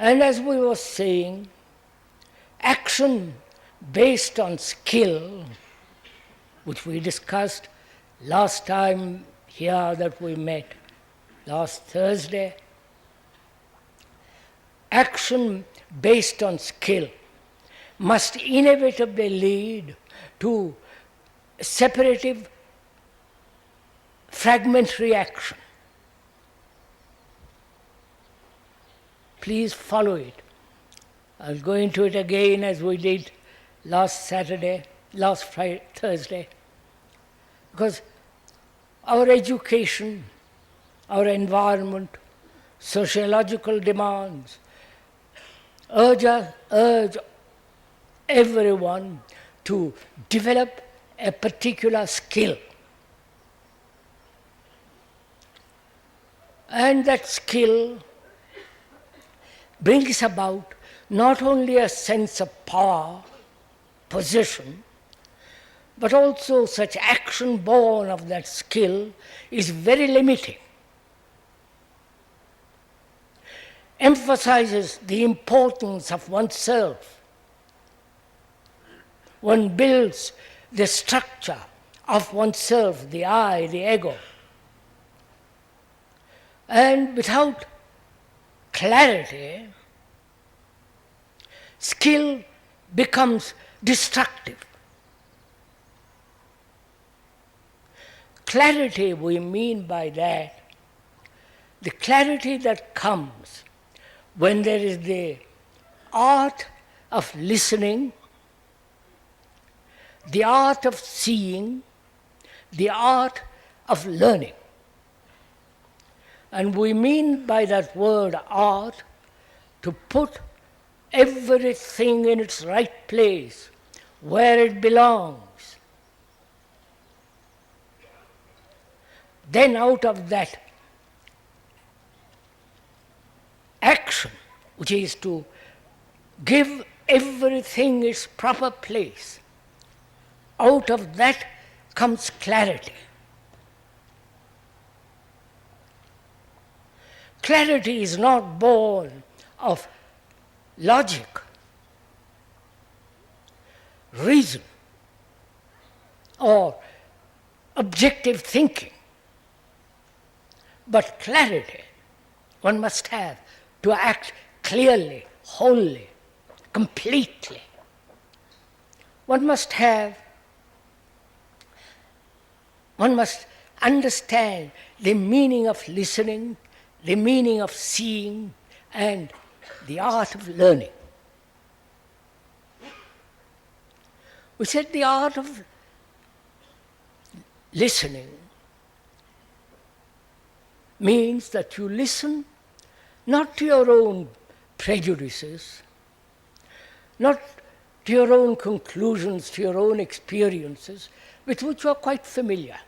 And as we were saying, action based on skill, which we discussed last time here that we met, last Thursday, action based on skill must inevitably lead to separative, fragmentary action. Please follow it. I'll go into it again as we did last Thursday. Because our education, our environment, sociological demands urge everyone to develop a particular skill. And that skill brings about not only a sense of power, position, but also such action born of that skill is very limiting. Emphasizes the importance of oneself. One builds the structure of oneself, the I, the ego. And without clarity, skill becomes destructive. Clarity, we mean by that, the clarity that comes when there is the art of listening, the art of seeing, the art of learning. And we mean by that word art to put everything in its right place, where it belongs. Then out of that action, which is to give everything its proper place, out of that comes clarity. Clarity is not born of logic, reason, or objective thinking. But clarity one must have to act clearly, wholly, completely. One must understand the meaning of listening, the meaning of seeing, and the art of learning. We said the art of listening means that you listen not to your own prejudices, not to your own conclusions, to your own experiences, with which you are quite familiar.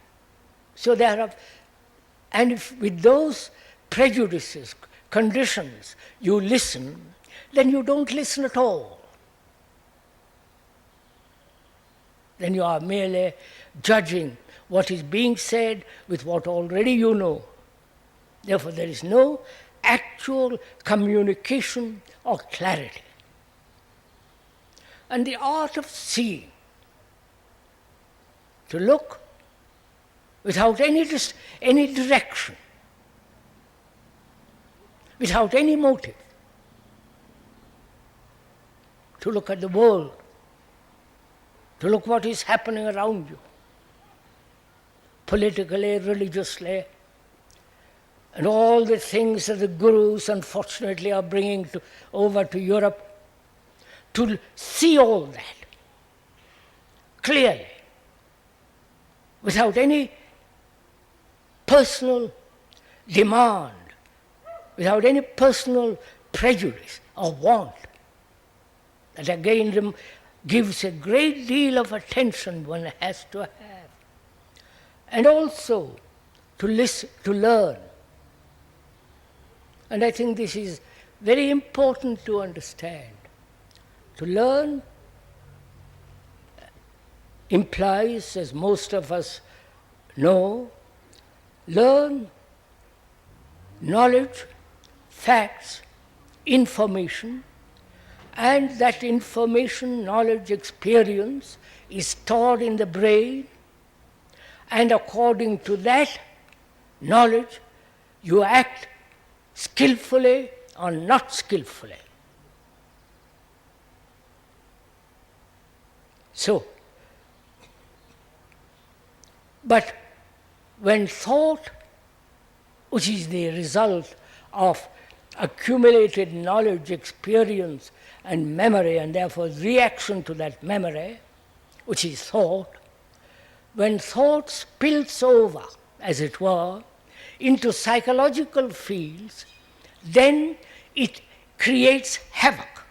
So and if with those prejudices, conditions, you listen, then you don't listen at all. Then you are merely judging what is being said with what already you know. Therefore, there is no actual communication or clarity. And the art of seeing, to look without any direction, without any motive, to look at the world, to look what is happening around you, politically, religiously, and all the things that the gurus unfortunately are bringing over to Europe, to see all that clearly, without any personal demand, without any personal prejudice or want. That again gives a great deal of attention one has to have. And also to listen, to learn. And I think this is very important to understand. To learn implies, as most of us know, learn knowledge, facts, information, and that information, knowledge, experience is stored in the brain, and according to that knowledge you act skillfully or not skillfully. So, but when thought, which is the result of accumulated knowledge, experience and memory, and therefore reaction to that memory, which is thought, when thought spills over, as it were, into psychological fields, then it creates havoc,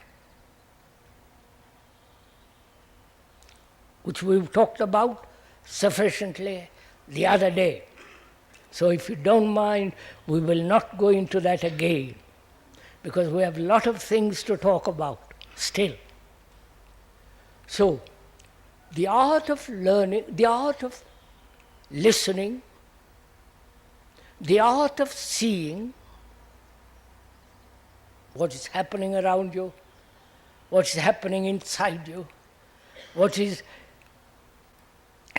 which we've talked about sufficiently the other day. So if you don't mind, we will not go into that again, because we have a lot of things to talk about still. So, the art of learning, the art of listening, the art of seeing what is happening around you, what is happening inside you, what is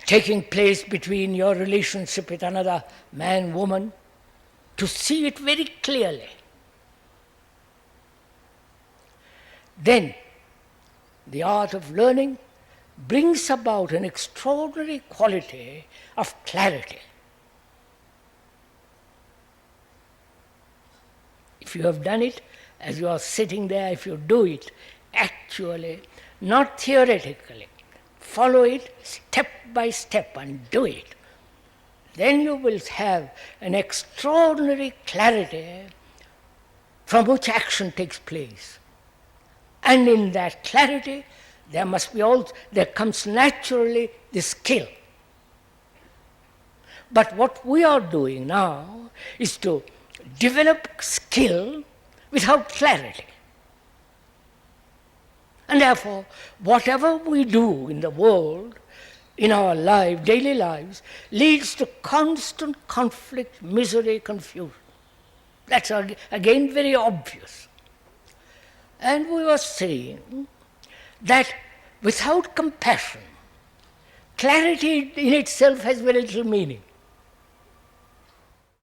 taking place between your relationship with another man, woman, to see it very clearly. Then, the art of learning brings about an extraordinary quality of clarity. If you have done it, as you are sitting there, if you do it actually, not theoretically, follow it step by step and do it, then you will have an extraordinary clarity from which action takes place. And in that clarity, there comes naturally the skill. But what we are doing now is to develop skill without clarity. And therefore, whatever we do in the world, in our daily lives, leads to constant conflict, misery, confusion. That's again very obvious. And we were saying that without compassion, clarity in itself has very little meaning.